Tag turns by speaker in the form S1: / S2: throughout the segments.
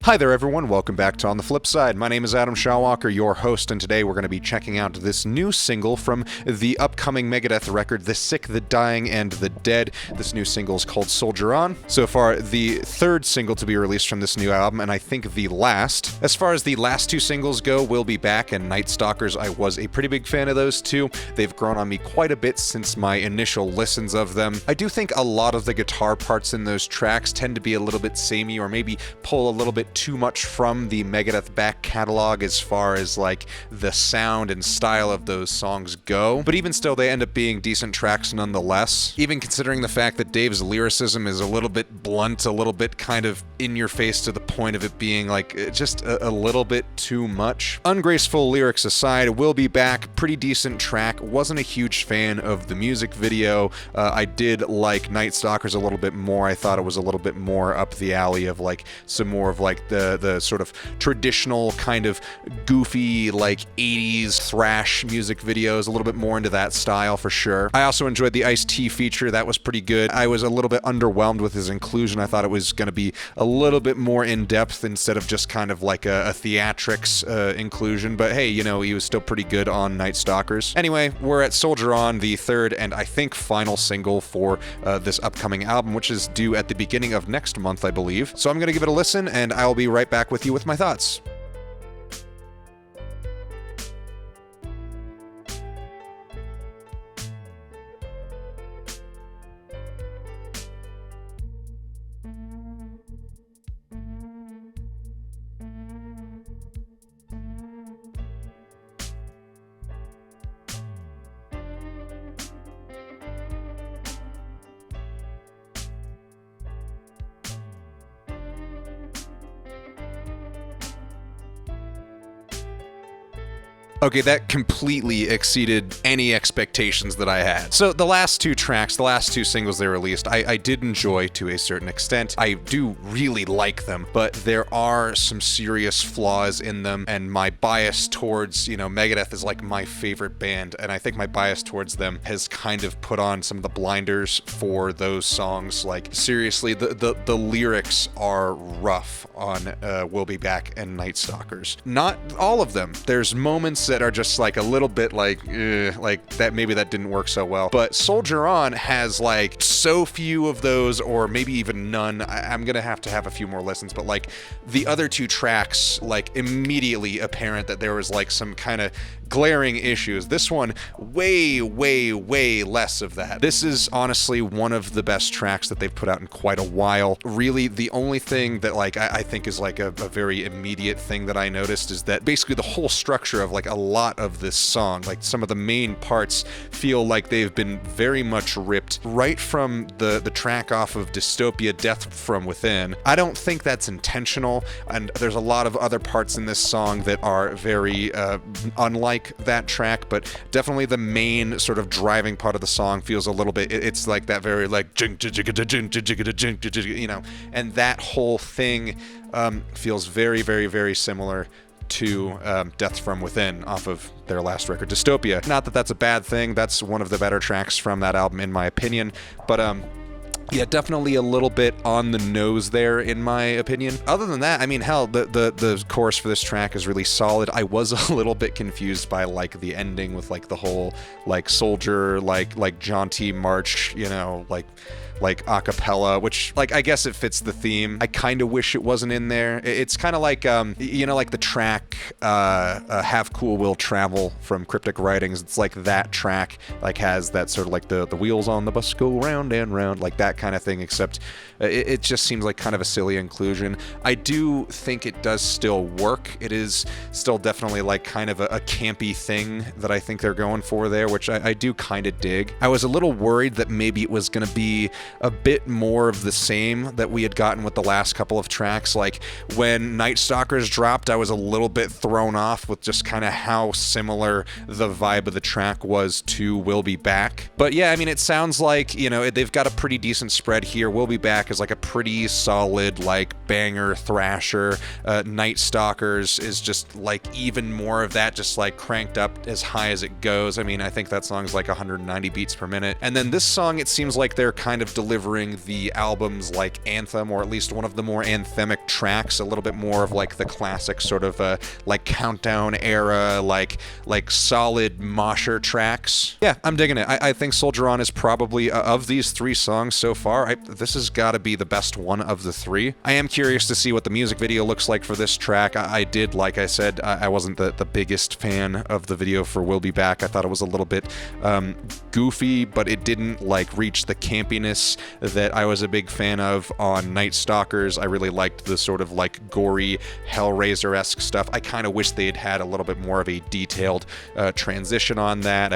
S1: Hi there everyone, welcome back to On the Flip Side. My name is Adam Shawwalker, your host, and today we're going to be checking out this new single from the upcoming Megadeth record, The Sick, the Dying, and the Dead. This new single is called Soldier On. So far, the third single to be released from this new album, and I think the last. As far as the last two singles go, We'll Be Back and Night Stalkers, I was a pretty big fan of those two. They've grown on me quite a bit since my initial listens of them. I do think a lot of the guitar parts in those tracks tend to be a little bit samey, or maybe pull a little bit too much from the Megadeth back catalog as far as like the sound and style of those songs go, but even still they end up being decent tracks nonetheless, even considering the fact that Dave's lyricism is a little bit blunt, a little bit kind of in your face to the point of it being like just a little bit too much. Ungraceful lyrics aside, We'll Be Back, pretty decent track. Wasn't a huge fan of the music video. I did like Night Stalkers a little bit more. I thought it was a little bit more up the alley of like some more of like the sort of traditional kind of goofy like 80s thrash music videos, a little bit more into that style for sure. I also enjoyed the Ice-T feature. That was pretty good. I was a little bit underwhelmed with his inclusion. I thought it was going to be a little bit more in-depth instead of just kind of like a theatrics inclusion, but hey, you know, he was still pretty good on Night Stalkers. Anyway, we're at Soldier On, the third and I think final single for this upcoming album, which is due at the beginning of next month, I believe. So I'm going to give it a listen and I'll be right back with you with my thoughts. Okay, that completely exceeded any expectations that I had. So the last two tracks, the last two singles they released, I did enjoy to a certain extent. I do really like them, but there are some serious flaws in them, and my bias towards, you know, Megadeth is like my favorite band, and I think my bias towards them has kind of put on some of the blinders for those songs. Like, seriously, the lyrics are rough on We'll Be Back and Night Stalkers. Not all of them. There's moments that are just like a little bit like that, maybe that didn't work so well. But Soldier On has like so few of those, or maybe even none. I'm gonna have to have a few more listens, but like the other two tracks, like immediately apparent that there was like some kind of glaring issues. This one, way less of that. This is honestly one of the best tracks that they've put out in quite a while. Really, the only thing that like I think is like a very immediate thing that I noticed is that basically the whole structure of like a lot of this song, like some of the main parts, feel like they've been very much ripped right from the track off of Dystopia, Death from Within. I don't think that's intentional, and there's a lot of other parts in this song that are very unlike that track, but definitely the main sort of driving part of the song feels a little bit, it's like that very like, you know, and that whole thing feels very similar to Death from Within off of their last record, Dystopia. Not that that's a bad thing, that's one of the better tracks from that album in my opinion, but yeah, definitely a little bit on the nose there, in my opinion. Other than that, I mean, hell, the chorus for this track is really solid. I was a little bit confused by like the ending with like the whole like soldier like jaunty march, you know, like a cappella, which like I guess it fits the theme. I kind of wish it wasn't in there. It's kind of like you know, like the track Have Cool Will Travel from Cryptic Writings. It's like that track like has that sort of like the wheels on the bus go round and round, like that kind of thing, except it just seems like kind of a silly inclusion. I do think it does still work. It is still definitely like kind of a campy thing that I think they're going for there, which I do kind of dig. I was a little worried that maybe it was going to be a bit more of the same that we had gotten with the last couple of tracks. Like when Night Stalkers dropped, I was a little bit thrown off with just kind of how similar the vibe of the track was to We'll Be Back. But yeah, I mean, it sounds like, you know, they've got a pretty decent spread here. We'll Be Back is like a pretty solid like banger thrasher. Night Stalkers is just like even more of that, just like cranked up as high as it goes. I mean, I think that song's like 190 beats per minute. And then this song, it seems like they're kind of of delivering the album's like anthem, or at least one of the more anthemic tracks, a little bit more of like the classic sort of like countdown era, like solid mosher tracks. Yeah, I'm digging it. I think Soldier On is probably, of these 3 songs so far, this has got to be the best one of the 3. I am curious to see what the music video looks like for this track. I did, like I said, I wasn't the biggest fan of the video for We'll Be Back. I thought it was a little bit goofy, but it didn't like reach the campiness that I was a big fan of on Night Stalkers. I really liked the sort of like gory Hellraiser-esque stuff. I kind of wish they had a little bit more of a detailed transition on that.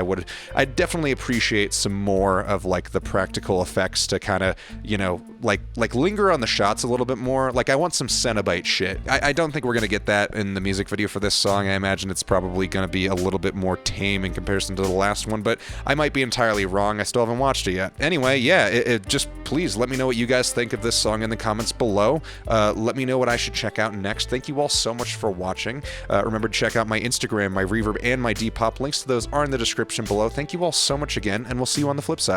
S1: I'd definitely appreciate some more of like the practical effects to kind of, you know, like linger on the shots a little bit more. Like, I want some Cenobite shit. I don't think we're gonna get that in the music video for this song. I imagine it's probably gonna be a little bit more tame in comparison to the last one, but I might be entirely wrong. I still haven't watched it yet. Anyway, yeah, just please let me know what you guys think of this song in the comments below. Let me know what I should check out next. Thank you all so much for watching. Remember to check out my Instagram, my Reverb, and my Depop. Links to those are in the description below. Thank you all so much again, and we'll see you on the flip side.